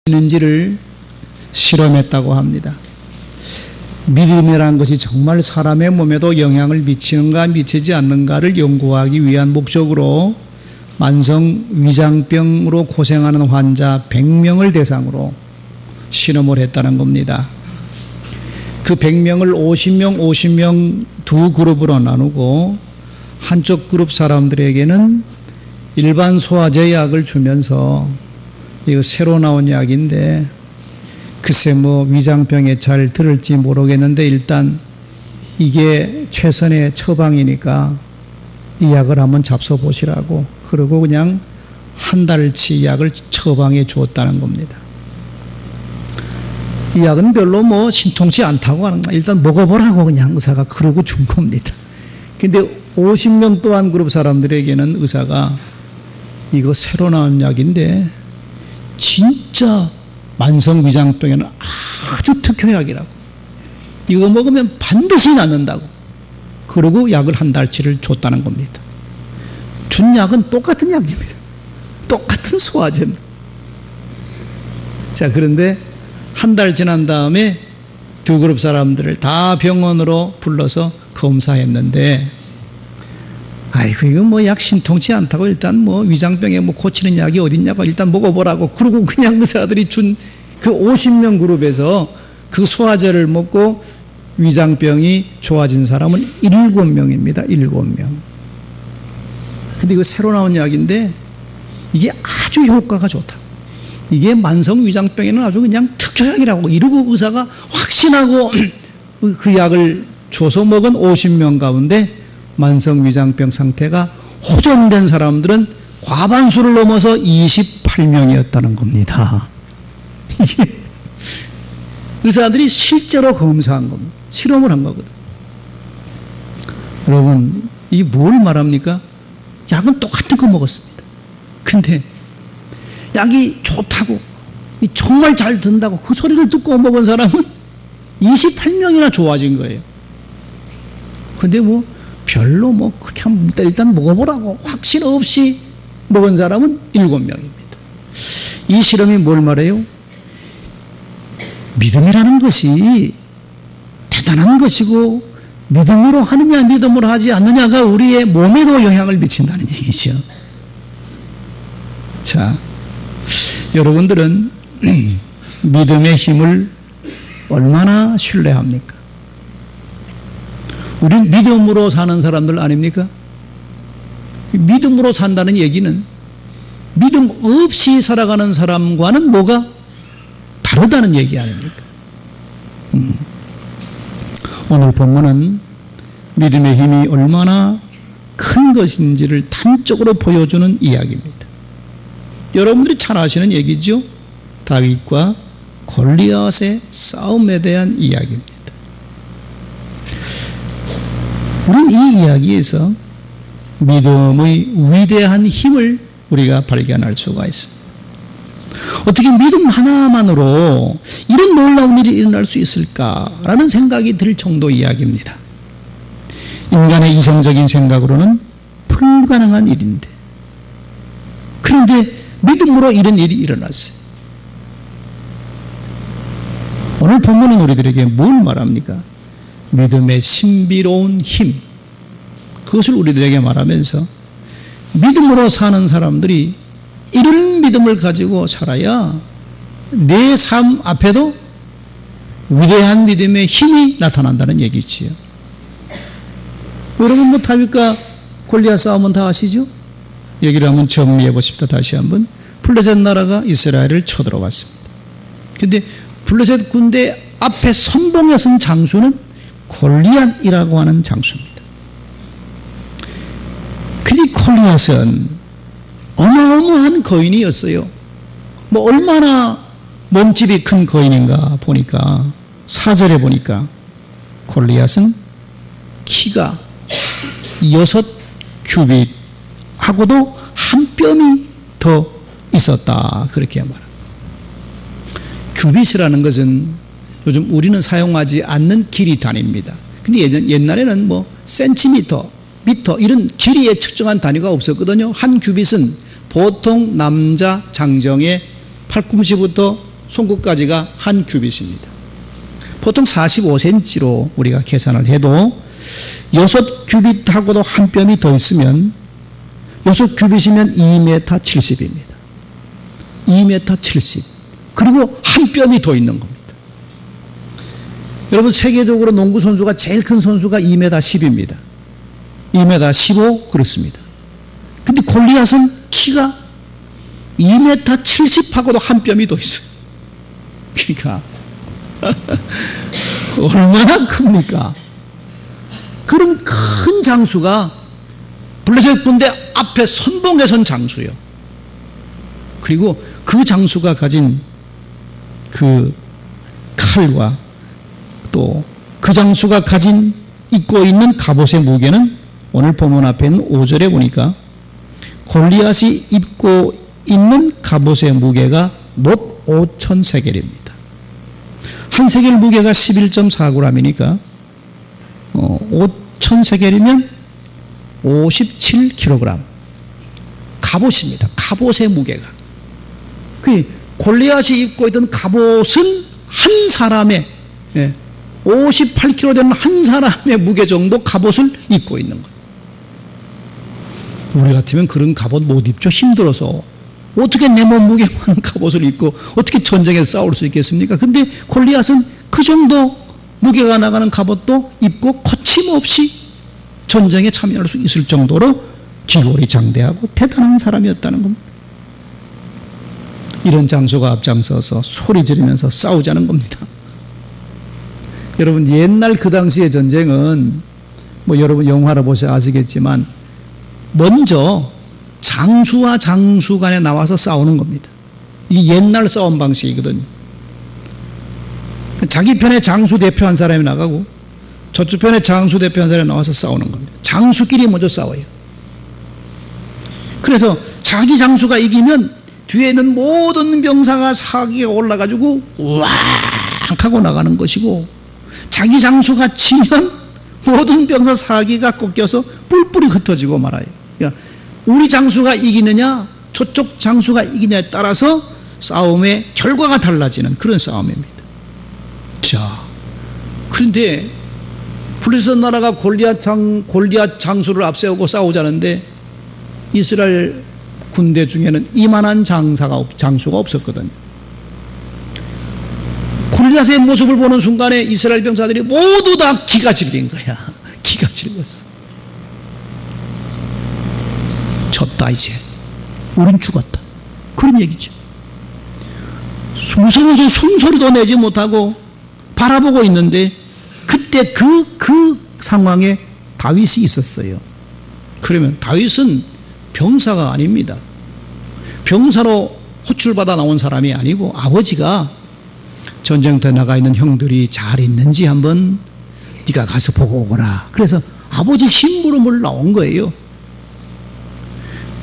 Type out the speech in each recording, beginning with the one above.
있는지를 실험했다고 합니다. 믿음이라는 것이 정말 사람의 몸에도 영향을 미치는가 미치지 않는가를 연구하기 위한 목적으로 만성 위장병으로 고생하는 환자 100명을 대상으로 실험을 했다는 겁니다. 그 100명을 50명 두 그룹으로 나누고 한쪽 그룹 사람들에게는 일반 소화제 약을 주면서 이거 새로 나온 약인데 글쎄 뭐 위장병에 잘 들을지 모르겠는데 일단 이게 최선의 처방이니까 이 약을 한번 잡숴보시라고 그러고 그냥 한 달치 약을 처방해 주었다는 겁니다. 이 약은 별로 뭐 신통치 않다고 하는 거야. 일단 먹어보라고 그냥 의사가 그러고 준 겁니다. 근데 50명 또한 그룹 사람들에게는 의사가 이거 새로 나온 약인데 진짜 만성위장병에는 아주 특효약이라고 이거 먹으면 반드시 낫는다고 그러고 약을 한 달치를 줬다는 겁니다. 준 약은 똑같은 약입니다. 똑같은 소화제입니다. 자, 그런데 한 달 지난 다음에 두 그룹 사람들을 다 병원으로 불러서 검사했는데 아이고 이거 뭐 약 신통치 않다고 일단 뭐 위장병에 뭐 고치는 약이 어딨냐고 일단 먹어보라고 그러고 그냥 의사들이 준 그 50명 그룹에서 그 소화제를 먹고 위장병이 좋아진 사람은 7명입니다. 7명. 근데 이거 새로 나온 약인데 이게 아주 효과가 좋다. 이게 만성 위장병에는 아주 그냥 특효약이라고 이러고 의사가 확신하고 그 약을 줘서 먹은 50명 가운데 만성 위장병 상태가 호전된 사람들은 과반수를 넘어서 28명이었다는 겁니다. 이게 의사들이 실제로 검사한 겁니다. 실험을 한 거거든요. 여러분, 이게 뭘 말합니까? 약은 똑같은 거 먹었습니다. 근데 약이 좋다고 정말 잘 든다고 그 소리를 듣고 먹은 사람은 28명이나 좋아진 거예요. 근데 뭐 별로 뭐 그렇게 하면 일단 먹어보라고 확신 없이 먹은 사람은 7명입니다. 이 실험이 뭘 말해요? 믿음이라는 것이 대단한 것이고 믿음으로 하느냐 믿음으로 하지 않느냐가 우리의 몸에도 영향을 미친다는 얘기죠. 자, 여러분들은 믿음의 힘을 얼마나 신뢰합니까? 우리는 믿음으로 사는 사람들 아닙니까? 믿음으로 산다는 얘기는 믿음 없이 살아가는 사람과는 뭐가 다르다는 얘기 아닙니까? 오늘 본문은 믿음의 힘이 얼마나 큰 것인지를 단적으로 보여주는 이야기입니다. 여러분들이 잘 아시는 얘기죠? 다윗과 골리앗의 싸움에 대한 이야기입니다. 우리는 이 이야기에서 믿음의 위대한 힘을 우리가 발견할 수가 있습니다. 어떻게 믿음 하나만으로 이런 놀라운 일이 일어날 수 있을까라는 생각이 들 정도 이야기입니다. 인간의 이성적인 생각으로는 불가능한 일인데 그런데 믿음으로 이런 일이 일어났어요. 오늘 본문은 우리들에게 뭘 말합니까? 믿음의 신비로운 힘, 그것을 우리들에게 말하면서 믿음으로 사는 사람들이 이런 믿음을 가지고 살아야 내 삶 앞에도 위대한 믿음의 힘이 나타난다는 얘기지요. 여러분 뭐 다윗과 골리앗 싸움은 다 아시죠? 얘기를 한번 정리해 보십시다. 다시 한번. 블레셋 나라가 이스라엘을 쳐들어왔습니다. 근데 블레셋 군대 앞에 선봉에 선 장수는 골리앗이라고 하는 장수입니다. 근데 골리앗은 어마어마한 거인이었어요. 뭐 얼마나 몸집이 큰 거인인가 보니까 4절에 보니까 골리앗은 키가 6규빗 하고도 한 뼘이 더 있었다. 그렇게 말합니다. 규빗이라는 것은 요즘 우리는 사용하지 않는 길이 단위입니다. 근데 옛날에는 뭐 센티미터, 미터 이런 길이에 측정한 단위가 없었거든요. 한 규빗은 보통 남자 장정의 팔꿈치부터 손끝까지가 한 규빗입니다. 보통 45cm로 우리가 계산을 해도 6규빗하고도 한 뼘이 더 있으면 6규빗이면 2m 70입니다. 2m 70. 그리고 한 뼘이 더 있는 겁니다. 여러분, 세계적으로 농구 선수가 제일 큰 선수가 2m 10입니다. 2m 15 그렇습니다. 근데 골리앗은 키가 2m 70하고도 한 뼘이 더 있어요. 그러니까 얼마나 큽니까? 그런 큰 장수가 블레셋 군대 앞에 선봉에 선 장수요. 그리고 그 장수가 가진 그 칼과 또 그 장수가 입고 있는 갑옷의 무게는 오늘 본문 앞에 있는 5절에 보니까 골리앗이 입고 있는 갑옷의 무게가 못 5,000세겔입니다. 한 세겔 무게가 11.4g이니까 5,000세겔이면 57kg. 갑옷입니다. 갑옷의 무게가. 그 골리앗이 입고 있던 갑옷은 한 사람의 58kg 되는 한 사람의 무게 정도 갑옷을 입고 있는 거예요. 우리 같으면 그런 갑옷 못 입죠. 힘들어서. 어떻게 내 몸 무게만한 갑옷을 입고 어떻게 전쟁에서 싸울 수 있겠습니까? 근데 골리앗은 그 정도 무게가 나가는 갑옷도 입고 거침없이 전쟁에 참여할 수 있을 정도로 기골이 장대하고 대단한 사람이었다는 겁니다. 이런 장수가 앞장서서 소리 지르면서 싸우자는 겁니다. 여러분, 옛날 그 당시의 전쟁은 뭐 여러분 영화를 보셔 아시겠지만 먼저 장수와 장수 간에 나와서 싸우는 겁니다. 이게 옛날 싸움 방식이거든요. 자기 편에 장수 대표 한 사람이 나가고 저쪽 편에 장수 대표 한 사람이 나와서 싸우는 겁니다. 장수끼리 먼저 싸워요. 그래서 자기 장수가 이기면 뒤에 있는 모든 병사가 사기에 올라가지고 우왕 하고 나가는 것이고, 자기 장수가 지면 모든 병사 사기가 꺾여서 뿔뿔이 흩어지고 말아요. 그러니까 우리 장수가 이기느냐 저쪽 장수가 이기느냐에 따라서 싸움의 결과가 달라지는 그런 싸움입니다. 자, 그런데 블레셋 나라가 골리앗 장수를 앞세우고 싸우자는데 이스라엘 군대 중에는 이만한 장수가 없었거든요. 골리앗의 모습을 보는 순간에 이스라엘 병사들이 모두 다 기가 질린 거야. 기가 질렸어. 졌다 이제. 우린 죽었다. 그런 얘기죠. 무서워서 숨소리도 내지 못하고 바라보고 있는데 그때 그 상황에 다윗이 있었어요. 그러면 다윗은 병사가 아닙니다. 병사로 호출받아 나온 사람이 아니고 아버지가 전쟁터에 나가 있는 형들이 잘 있는지 한번 네가 가서 보고 오거라. 그래서 아버지 심부름을 나온 거예요.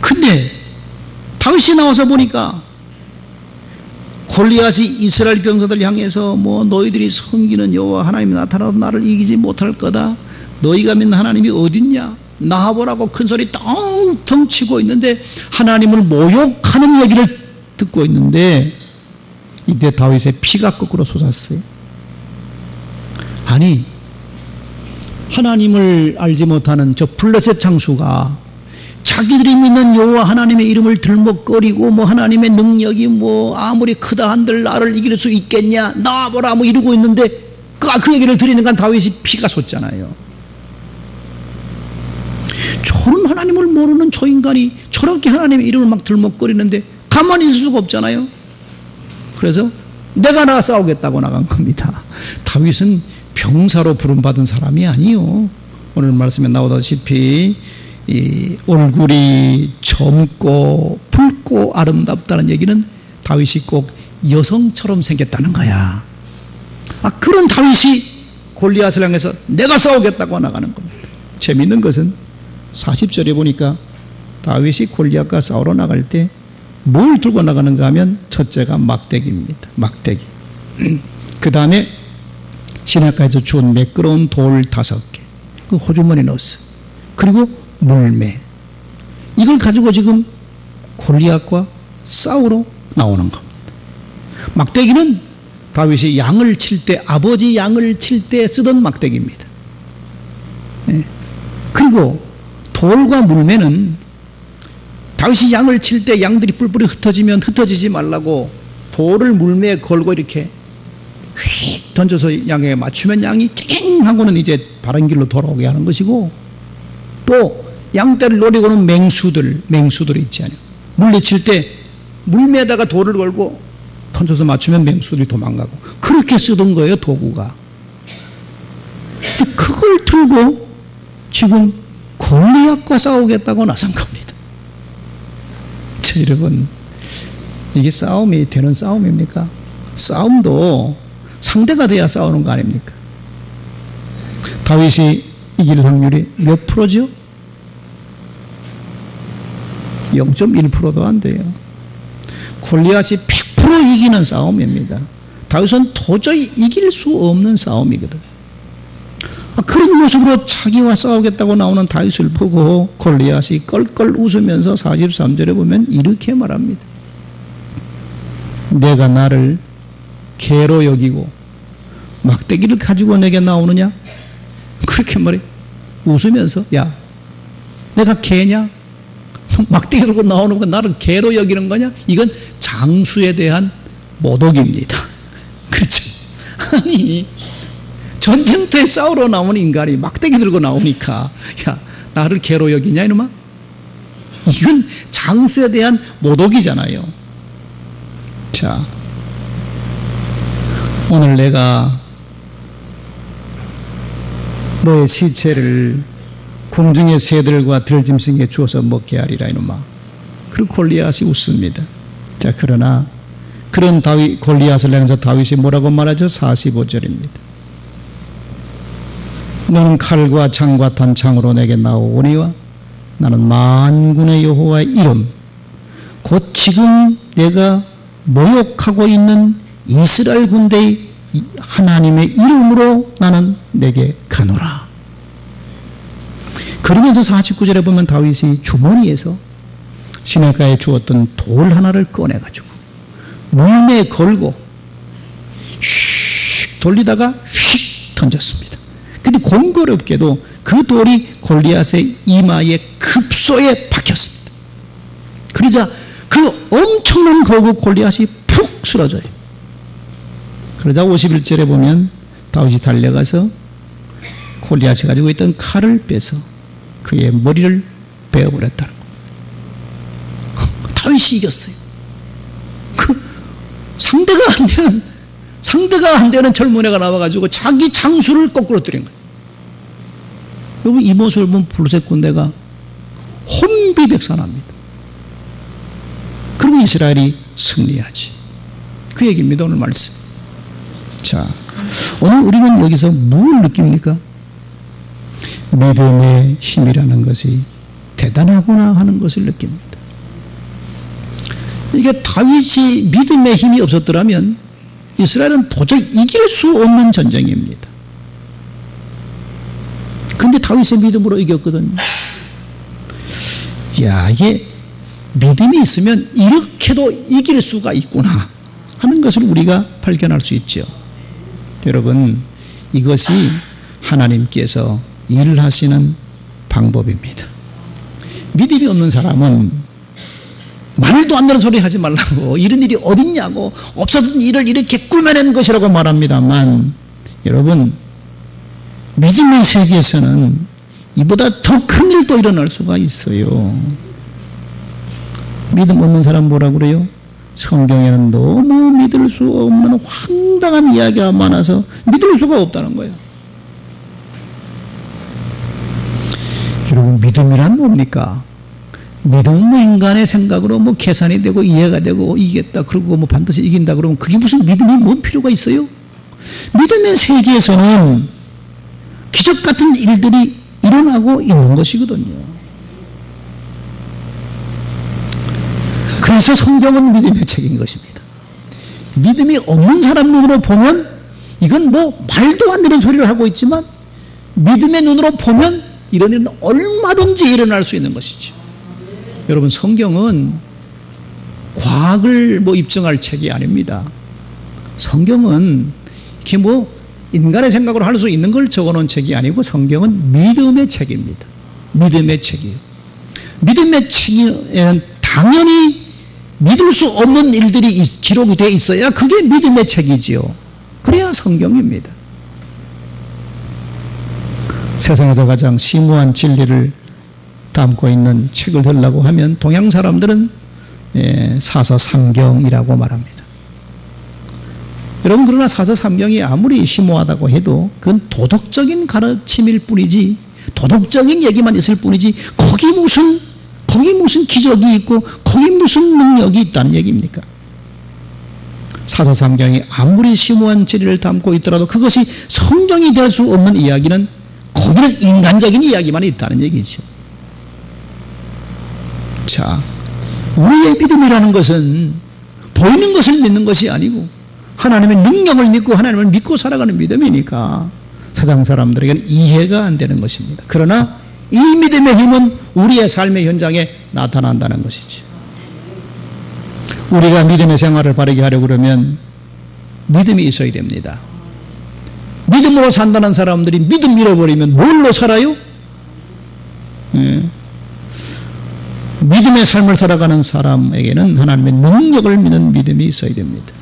근데 다윗이 나와서 보니까 골리앗이 이스라엘 병사들 향해서 뭐 너희들이 섬기는 여호와 하나님이 나타나도 나를 이기지 못할 거다. 너희가 믿는 하나님이 어딨냐? 나와보라고 큰 소리 텅텅 치고 있는데 하나님을 모욕하는 얘기를 듣고 있는데 이때 다윗의 피가 거꾸로 솟았어요. 아니, 하나님을 알지 못하는 저 블레셋 장수가 자기들이 믿는 여호와 하나님의 이름을 들먹거리고 뭐 하나님의 능력이 뭐 아무리 크다 한들 나를 이길 수 있겠냐, 나와보라 뭐 이러고 있는데 그 얘기를 들으니까 다윗이 피가 솟잖아요. 저런 하나님을 모르는 저 인간이 저렇게 하나님의 이름을 막 들먹거리는데 가만히 있을 수가 없잖아요. 그래서 내가 나가 싸우겠다고 나간 겁니다. 다윗은 병사로 부름받은 사람이 아니요. 오늘 말씀에 나오다시피 이 얼굴이 젊고 붉고 아름답다는 얘기는 다윗이 꼭 여성처럼 생겼다는 거야. 그런 다윗이 골리앗을 향해서 내가 싸우겠다고 나가는 겁니다. 재미있는 것은 40절에 보니까 다윗이 골리앗과 싸우러 나갈 때 뭘 들고 나가는가 하면 첫째가 막대기입니다. 막대기. 그 다음에 시내가에서 주운 매끄러운 돌 5개. 그 호주머니에 넣었어요. 그리고 물매. 이걸 가지고 지금 골리앗과 싸우러 나오는 겁니다. 막대기는 다윗이 양을 칠 때, 아버지 양을 칠 때 쓰던 막대기입니다. 예. 그리고 돌과 물매는 다윗이 양을 칠 때 양들이 뿔뿔이 흩어지면 흩어지지 말라고 돌을 물매에 걸고 이렇게 휙 던져서 양에 맞추면 양이 깽 하고는 이제 바른 길로 돌아오게 하는 것이고, 또 양떼를 노리고는 맹수들이 있지 않아요. 물리칠 때 물매에다가 돌을 걸고 던져서 맞추면 맹수들이 도망가고, 그렇게 쓰던 거예요, 도구가. 근데 그걸 들고 지금 골리앗과 싸우겠다고 나선 겁니다. 여러분, 이게 싸움이 되는 싸움입니까? 싸움도 상대가 돼야 싸우는 거 아닙니까? 다윗이 이길 확률이 몇 프로죠? 0.1%도 안 돼요. 골리앗이 100% 이기는 싸움입니다. 다윗은 도저히 이길 수 없는 싸움이거든. 그런 모습으로 자기와 싸우겠다고 나오는 다윗을 보고 골리앗이 껄껄 웃으면서 43절에 보면 이렇게 말합니다. 내가 나를 개로 여기고 막대기를 가지고 내게 나오느냐? 그렇게 말해. 웃으면서, 야, 내가 개냐? 막대기 들고 나오는 건 나를 개로 여기는 거냐? 이건 장수에 대한 모독입니다. 그렇죠? 아니, 전쟁터에 싸우러 나오는 인간이 막대기 들고 나오니까, 야, 나를 개로 여기냐, 이놈아? 이건 장수에 대한 모독이잖아요. 자, 오늘 내가 너의 시체를 궁중의 새들과 들짐승에 주어서 먹게 하리라, 이놈아. 그리고 골리앗이 웃습니다. 자, 그러나 그런 골리앗을 향해서 다윗이 뭐라고 말하죠? 45절입니다. 너는 칼과 창과 단창으로 내게 나오오니와 나는 만군의 여호와의 이름, 곧 지금 내가 모욕하고 있는 이스라엘 군대의 하나님의 이름으로 나는 내게 가노라. 그러면서 49절에 보면 다윗이 주머니에서 시냇가에 주었던 돌 하나를 꺼내가지고 물매에 걸고 휙 돌리다가 휙 던졌습니다. 근데 공교롭게도 그 돌이 골리앗의 이마에 급소에 박혔습니다. 그러자 그 엄청난 거구 골리앗이 푹 쓰러져요. 그러자 51절에 보면 다윗이 달려가서 골리앗이 가지고 있던 칼을 빼서 그의 머리를 베어버렸다는 거예요. 다윗이 이겼어요. 그 상대가 안 되는 젊은 애가 나와가지고 자기 장수를 거꾸로 때린 거예요. 여러분, 이 모습을 보면 블레셋 군대가 혼비백산합니다. 그리고 이스라엘이 승리하지. 그 얘기입니다, 오늘 말씀. 자, 오늘 우리는 여기서 뭘 느낍니까? 믿음의 힘이라는 것이 대단하구나 하는 것을 느낍니다. 이게 다윗이 믿음의 힘이 없었더라면 이스라엘은 도저히 이길 수 없는 전쟁입니다. 근데 다윗의 믿음으로 이겼거든요. 야, 이게 믿음이 있으면 이렇게도 이길 수가 있구나 하는 것을 우리가 발견할 수 있죠. 여러분, 이것이 하나님께서 일하시는 방법입니다. 믿음이 없는 사람은 말도 안 되는 소리 하지 말라고, 이런 일이 어딨냐고, 없었던 일을 이렇게 꾸며낸 것이라고 말합니다만, 여러분, 믿음의 세계에서는 이보다 더 큰 일도 일어날 수가 있어요. 믿음 없는 사람 뭐라고 그래요? 성경에는 너무 믿을 수 없는 황당한 이야기가 많아서 믿을 수가 없다는 거예요. 여러분, 믿음이란 뭡니까? 믿음은 뭐 인간의 생각으로 뭐 계산이 되고 이해가 되고 이기겠다 그러고 뭐 반드시 이긴다 그러면 그게 무슨 믿음이 뭔 필요가 있어요? 믿음의 세계에서는 기적 같은 일들이 일어나고 있는 것이거든요. 그래서 성경은 믿음의 책인 것입니다. 믿음이 없는 사람 눈으로 보면 이건 뭐 말도 안 되는 소리를 하고 있지만 믿음의 눈으로 보면 이런 일은 얼마든지 일어날 수 있는 것이죠. 여러분, 성경은 과학을 뭐 입증할 책이 아닙니다. 성경은 이렇게 뭐 인간의 생각으로 할 수 있는 걸 적어놓은 책이 아니고 성경은 믿음의 책입니다. 믿음의 책이에요. 믿음의 책에는 당연히 믿을 수 없는 일들이 기록이 되어 있어야 그게 믿음의 책이지요. 그래야 성경입니다. 세상에서 가장 심오한 진리를 담고 있는 책을 들라고 하면 동양 사람들은 사서삼경이라고 말합니다. 여러분, 그러나 사서삼경이 아무리 심오하다고 해도 그건 도덕적인 가르침일 뿐이지, 도덕적인 얘기만 있을 뿐이지 거기 무슨 기적이 있고 거기 무슨 능력이 있다는 얘기입니까? 사서삼경이 아무리 심오한 진리를 담고 있더라도 그것이 성경이 될 수 없는 이야기는 거기는 인간적인 이야기만 있다는 얘기죠. 자, 우리의 믿음이라는 것은 보이는 것을 믿는 것이 아니고 하나님의 능력을 믿고 하나님을 믿고 살아가는 믿음이니까 세상 사람들에게는 이해가 안 되는 것입니다. 그러나 이 믿음의 힘은 우리의 삶의 현장에 나타난다는 것이죠. 우리가 믿음의 생활을 바르게 하려고 그러면 믿음이 있어야 됩니다. 믿음으로 산다는 사람들이 믿음 잃어버리면 뭘로 살아요? 믿음의 삶을 살아가는 사람에게는 하나님의 능력을 믿는 믿음이 있어야 됩니다.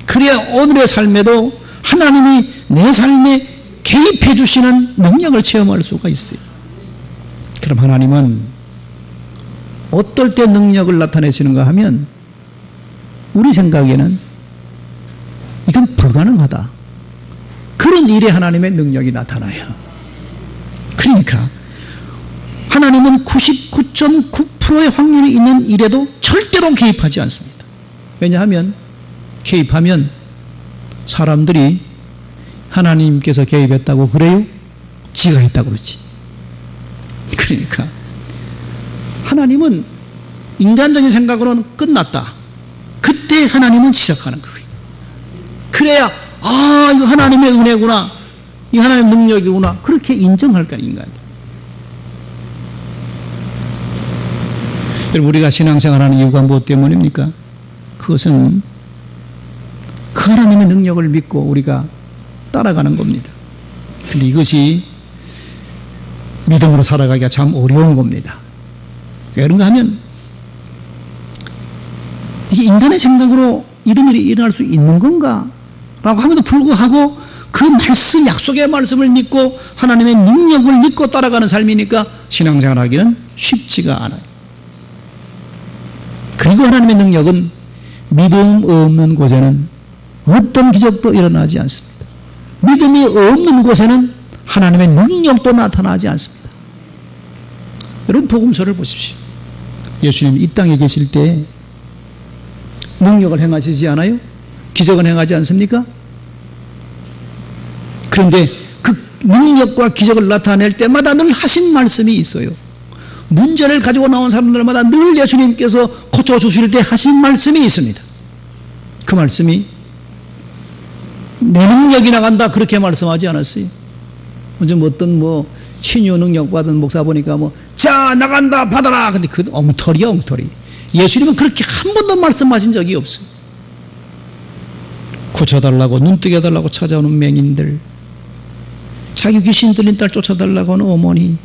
그래야 오늘의 삶에도 하나님이 내 삶에 개입해 주시는 능력을 체험할 수가 있어요. 그럼 하나님은 어떨 때 능력을 나타내시는가 하면 우리 생각에는 이건 불가능하다, 그런 일에 하나님의 능력이 나타나요. 그러니까 하나님은 99.9%의 확률이 있는 일에도 절대로 개입하지 않습니다. 왜냐하면 개입하면 사람들이 하나님께서 개입했다고 그래요? 지가 했다고 그러지. 그러니까 하나님은 인간적인 생각으로는 끝났다, 그때 하나님은 시작하는 거예요. 그래야 이거 하나님의 은혜구나, 이 하나님의 능력이구나, 그렇게 인정할 거야, 인간. 여러분, 우리가 신앙생활하는 이유가 무엇 때문입니까? 그것은 그 하나님의 능력을 믿고 우리가 따라가는 겁니다. 그런데 이것이 믿음으로 살아가기가 참 어려운 겁니다. 그런가 하면 이게 인간의 생각으로 이런 일이 일어날 수 있는 건가? 라고 함에도 불구하고 그 말씀, 약속의 말씀을 믿고 하나님의 능력을 믿고 따라가는 삶이니까 신앙생활하기는 쉽지가 않아요. 그리고 하나님의 능력은 믿음 없는 곳에는 어떤 기적도 일어나지 않습니다. 믿음이 없는 곳에는 하나님의 능력도 나타나지 않습니다. 여러분, 복음서를 보십시오. 예수님 이 땅에 계실 때 능력을 행하시지 않아요? 기적은 행하지 않습니까? 그런데 그 능력과 기적을 나타낼 때마다 늘 하신 말씀이 있어요. 문제를 가지고 나온 사람들마다 늘 예수님께서 고쳐주실 때 하신 말씀이 있습니다. 그 말씀이 내 능력이 나간다, 그렇게 말씀하지 않았어요. 요즘 어떤 치유 능력 받은 목사 보니까 자, 나간다, 받아라. 근데 그 엉터리야, 엉터리. 예수님은 그렇게 한 번도 말씀하신 적이 없어요. 고쳐달라고, 눈뜨게 해달라고 찾아오는 맹인들, 자기 귀신 들린 딸 쫓아달라고 하는 어머니,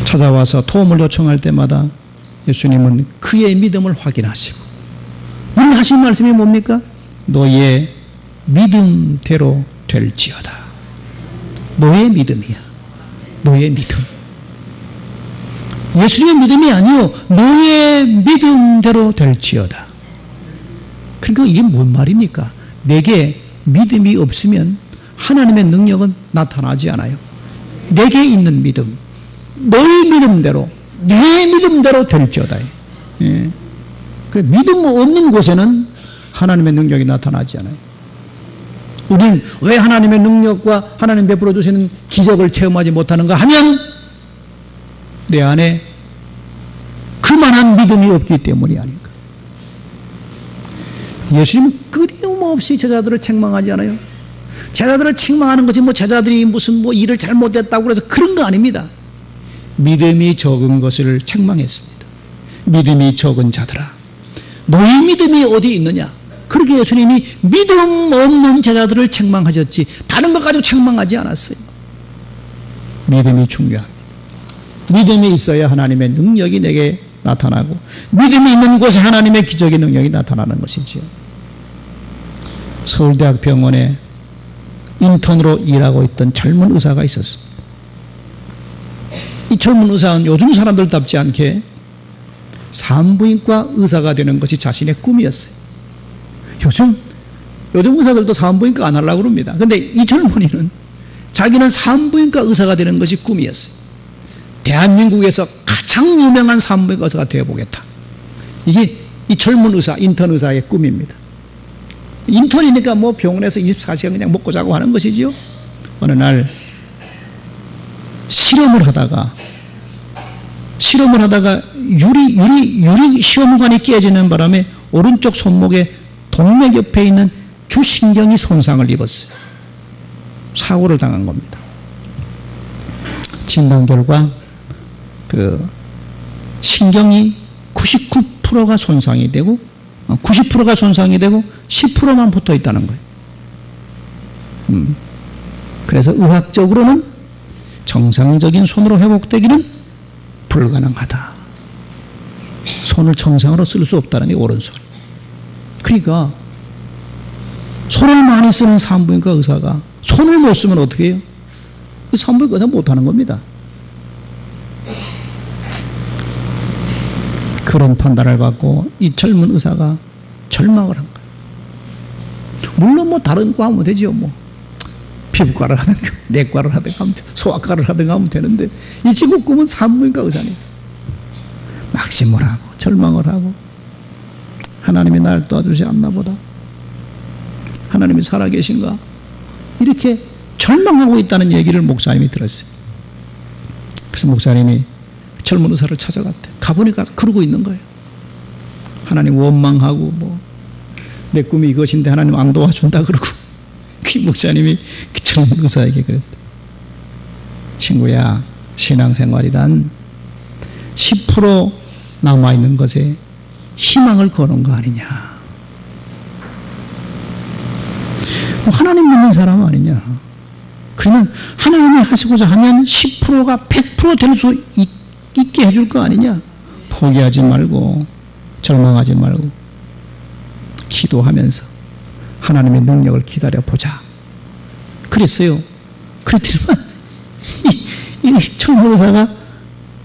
찾아와서 도움을 요청할 때마다 예수님은 그의 믿음을 확인하시고 늘 하신 말씀이 뭡니까? 너의 믿음대로 될지어다. 너의 믿음이야. 너의 믿음. 예수님의 믿음이 아니요, 너의 믿음대로 될지어다. 그러니까 이게 뭔 말입니까? 내게 믿음이 없으면 하나님의 능력은 나타나지 않아요. 내게 있는 믿음, 너의 믿음대로, 내 믿음대로 될지어다. 예. 그래, 믿음 없는 곳에는 하나님의 능력이 나타나지 않아요. 우리는 왜 하나님의 능력과 하나님 베풀어 주시는 기적을 체험하지 못하는가 하면 내 안에 그만한 믿음이 없기 때문이 아닌가. 예수님은 끊임없이 제자들을 책망하지 않아요? 제자들을 책망하는 것이 제자들이 무슨 일을 잘못했다고 그래서 그런 거 아닙니다. 믿음이 적은 것을 책망했습니다. 믿음이 적은 자들아, 너희 믿음이 어디 있느냐? 그렇게 예수님이 믿음 없는 제자들을 책망하셨지 다른 것 가지고 책망하지 않았어요. 믿음이 중요합니다. 믿음이 있어야 하나님의 능력이 내게 나타나고 믿음이 있는 곳에 하나님의 기적의 능력이 나타나는 것이지요. 서울대학병원에 인턴으로 일하고 있던 젊은 의사가 있었습니다. 이 젊은 의사는 요즘 사람들답지 않게 산부인과 의사가 되는 것이 자신의 꿈이었어요. 요즘 의사들도 산부인과 안 하려고 그럽니다. 그런데 이 젊은이는 자기는 산부인과 의사가 되는 것이 꿈이었어요. 대한민국에서 가장 유명한 산부인과 의사가 되어보겠다. 이게 이 젊은 의사, 인턴 의사의 꿈입니다. 인턴이니까 뭐 병원에서 24시간 그냥 먹고 자고 하는 것이지요. 어느 날 실험을 하다가 유리 시험관이 깨지는 바람에 오른쪽 손목에 동맥 옆에 있는 주신경이 손상을 입었어요. 사고를 당한 겁니다. 진단 결과 그 신경이 99%가 손상이 되고 90%가 손상이 되고 10%만 붙어 있다는 거예요. 그래서 의학적으로는 정상적인 손으로 회복되기는 불가능하다. 손을 정상으로 쓸 수 없다는 게 오른손. 그러니까 손을 많이 쓰는 산부인과 의사가 손을 못 쓰면 어떻게 해요? 산부인과 의사 못하는 겁니다. 그런 판단을 받고 이 젊은 의사가 절망을 한 거예요. 물론 뭐 다른 거 하면 되지요. 뭐 피부과를 하든가 내과를 하든가 소아과를 하든가 하면 되는데 이 친구 꿈은 산부인과 의사니까 낙심을 하고 절망을 하고 하나님이 날 도와주지 않나 보다. 하나님이 살아계신가? 이렇게 절망하고 있다는 얘기를 목사님이 들었어요. 그래서 목사님이 젊은 의사를 찾아갔대. 가보니까 그러고 있는 거예요. 하나님 원망하고 뭐 내 꿈이 이것인데 하나님 안 도와준다 그러고 그 목사님이 그 젊은 의사에게 그랬대. 친구야, 신앙생활이란 10% 남아있는 것에 희망을 거는 거 아니냐. 하나님 믿는 사람 아니냐. 그러면 하나님이 하시고자 하면 10%가 100% 될 수 있게 해줄 거 아니냐. 포기하지 말고 절망하지 말고 기도하면서 하나님의 능력을 기다려보자. 그랬어요. 그랬더니만 이 젊은 의사가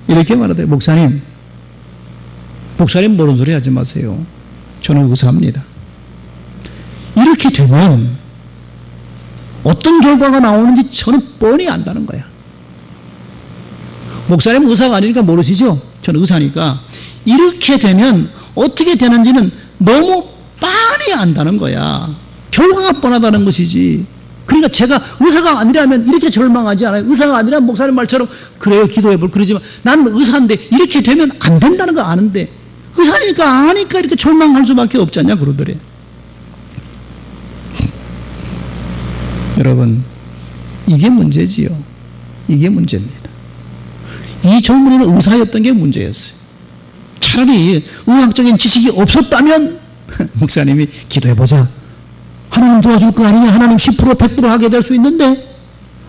이렇게 말하더래요. 목사님 모르는 소리 하지 마세요. 저는 의사입니다. 이렇게 되면 어떤 결과가 나오는지 저는 뻔히 안다는 거야. 목사님은 의사가 아니니까 모르시죠? 저는 의사니까. 이렇게 되면 어떻게 되는지는 너무 빤히 안다는 거야. 결과가 뻔하다는 것이지. 그러니까 제가 의사가 아니라면 이렇게 절망하지 않아요. 의사가 아니라면 목사님 말처럼 그래요 기도해볼 그러지만 나는 의사인데 이렇게 되면 안 된다는 거 아는데 의사니까 아니까 이렇게 절망할 수밖에 없지 않냐 그러더래. 여러분 이게 문제지요. 이게 문제입니다. 이 젊은이는 의사였던 게 문제였어요. 차라리 의학적인 지식이 없었다면 목사님이 기도해보자. 하나님 도와줄 거 아니냐. 하나님 10% 100% 하게 될 수 있는데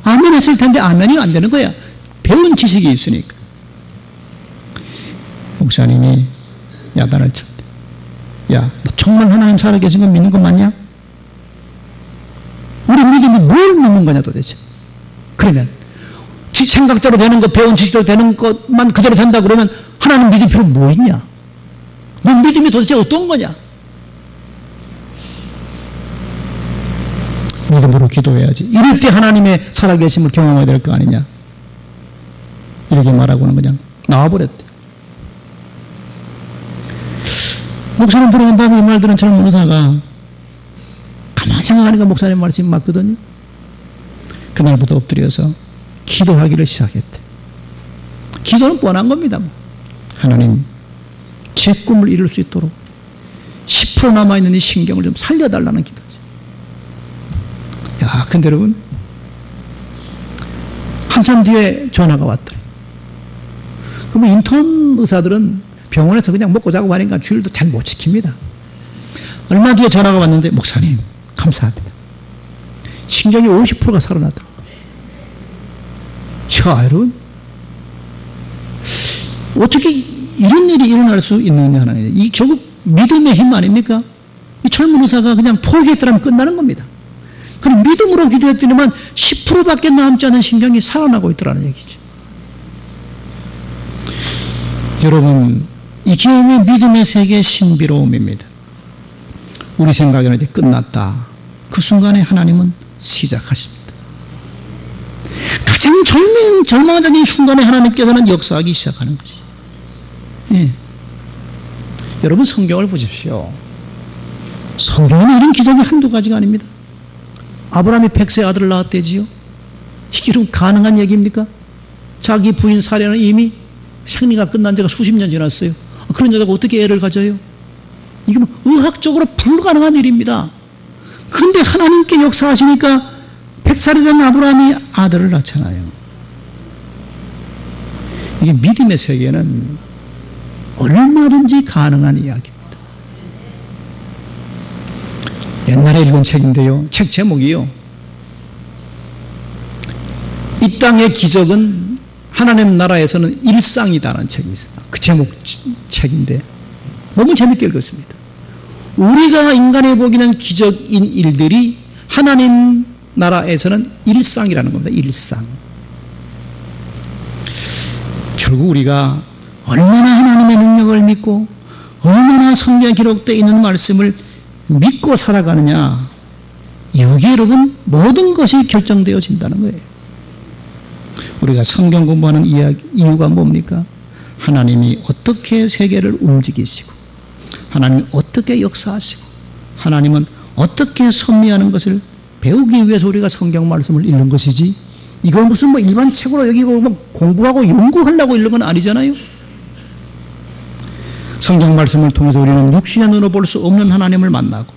아멘 했을 텐데 아멘이 안 되는 거야. 배운 지식이 있으니까. 목사님이 야단을 쳤대. 야, 너 정말 하나님 살아계신 거 믿는 거 맞냐? 우리 믿음이 뭘 믿는 거냐 도대체. 그러면 생각대로 되는 거 배운 지식대로 되는 것만 그대로 된다 그러면 하나님 믿을 필요 뭐 있냐? 너 믿음이 도대체 어떤 거냐? 믿음으로 기도해야지. 이럴 때 하나님의 살아계심을 경험해야 될 거 아니냐. 이렇게 말하고는 그냥 나와버렸대. 목사님 들어간 다음에 이 말 들은 젊은 의사가 가만히 생각하니까 목사님 말씀이 맞거든요. 그날부터 엎드려서 기도하기를 시작했대. 기도는 뻔한 겁니다. 하나님 제 꿈을 이룰 수 있도록 10% 남아있는 이 신경을 좀 살려달라는 기도지. 야, 근데 여러분 한참 뒤에 전화가 왔더래. 그러면 인턴 의사들은 병원에서 그냥 먹고 자고 하니까 주일도 잘 못 지킵니다. 얼마 뒤에 전화가 왔는데 목사님 감사합니다. 신경이 50%가 살아나더라고요. 저 아이는 어떻게 이런 일이 일어날 수 있느냐 하는 거예요. 이 결국 믿음의 힘 아닙니까? 이 젊은 의사가 그냥 포기했더라면 끝나는 겁니다. 그럼 믿음으로 기도했더니만 10%밖에 남지 않은 신경이 살아나고 있더라는 얘기죠. 여러분, 이게 믿음의 세계의 신비로움입니다. 우리 생각에는 이제 끝났다. 그 순간에 하나님은 시작하십니다. 가장 절망적인 순간에 하나님께서는 역사하기 시작하는 것이죠. 예. 여러분 성경을 보십시오. 성경에는 이런 기적이 한두 가지가 아닙니다. 아브라함이 100세 아들을 낳았대지요. 이게 그럼 가능한 얘기입니까? 자기 부인 사례는 이미 생리가 끝난 지가 수십 년 지났어요. 그런 여자가 어떻게 애를 가져요? 이게 뭐 의학적으로 불가능한 일입니다. 그런데 하나님께 역사하시니까 100살이 된 아브라함이 아들을 낳잖아요. 이게 믿음의 세계는 얼마든지 가능한 이야기입니다. 옛날에 읽은 책인데요. 책 제목이요. 이 땅의 기적은 하나님 나라에서는 일상이다라는 책이 있습니다. 그 제목 책인데 너무 재밌게 읽었습니다. 우리가 인간이 보기는 기적인 일들이 하나님 나라에서는 일상이라는 겁니다. 일상. 결국 우리가 얼마나 하나님의 능력을 믿고 얼마나 성경에 기록되어 있는 말씀을 믿고 살아가느냐, 여기에 여러분 모든 것이 결정되어진다는 거예요. 우리가 성경 공부하는 이유가 뭡니까? 하나님이 어떻게 세계를 움직이시고 하나님이 어떻게 역사하시고 하나님은 어떻게 섭리하는 것을 배우기 위해서 우리가 성경 말씀을 읽는 것이지, 이건 무슨 뭐 일반 책으로 여기 공부하고 연구하려고 읽는 건 아니잖아요. 성경 말씀을 통해서 우리는 육신의 눈으로 볼 수 없는 하나님을 만나고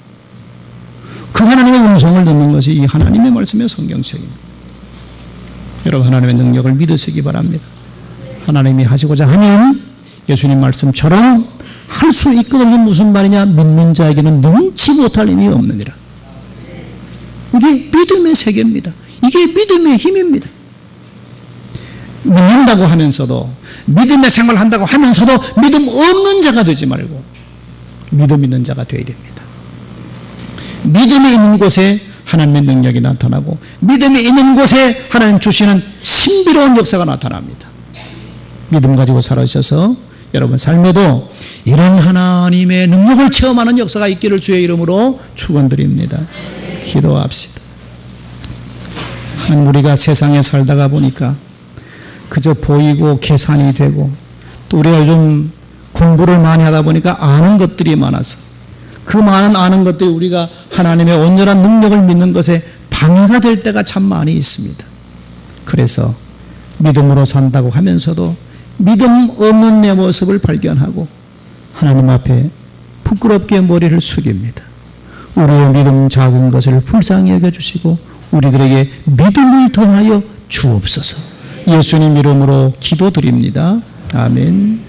그 하나님의 음성을 듣는 것이 이 하나님의 말씀의 성경책입니다. 여러분, 하나님의 능력을 믿으시기 바랍니다. 하나님이 하시고자 하면 예수님 말씀처럼 할 수 있거든요. 무슨 말이냐? 믿는 자에게는 능치 못할 힘이 없느니라. 이게 믿음의 세계입니다. 이게 믿음의 힘입니다. 믿는다고 하면서도, 믿음의 생활을 한다고 하면서도 믿음 없는 자가 되지 말고 믿음 있는 자가 되어야 됩니다. 믿음이 있는 곳에 하나님의 능력이 나타나고 믿음이 있는 곳에 하나님 주시는 신비로운 역사가 나타납니다. 믿음 가지고 살아주셔서 여러분 삶에도 이런 하나님의 능력을 체험하는 역사가 있기를 주의 이름으로 축원드립니다. 기도합시다. 하나님, 우리가 세상에 살다가 보니까 그저 보이고 계산이 되고, 또 우리가 요즘 공부를 많이 하다 보니까 아는 것들이 많아서 그 많은 아는 것들이 우리가 하나님의 온전한 능력을 믿는 것에 방해가 될 때가 참 많이 있습니다. 그래서 믿음으로 산다고 하면서도 믿음 없는 내 모습을 발견하고 하나님 앞에 부끄럽게 머리를 숙입니다. 우리의 믿음 작은 것을 불쌍히 여겨주시고 우리들에게 믿음을 더하여 주옵소서. 예수님 이름으로 기도드립니다. 아멘.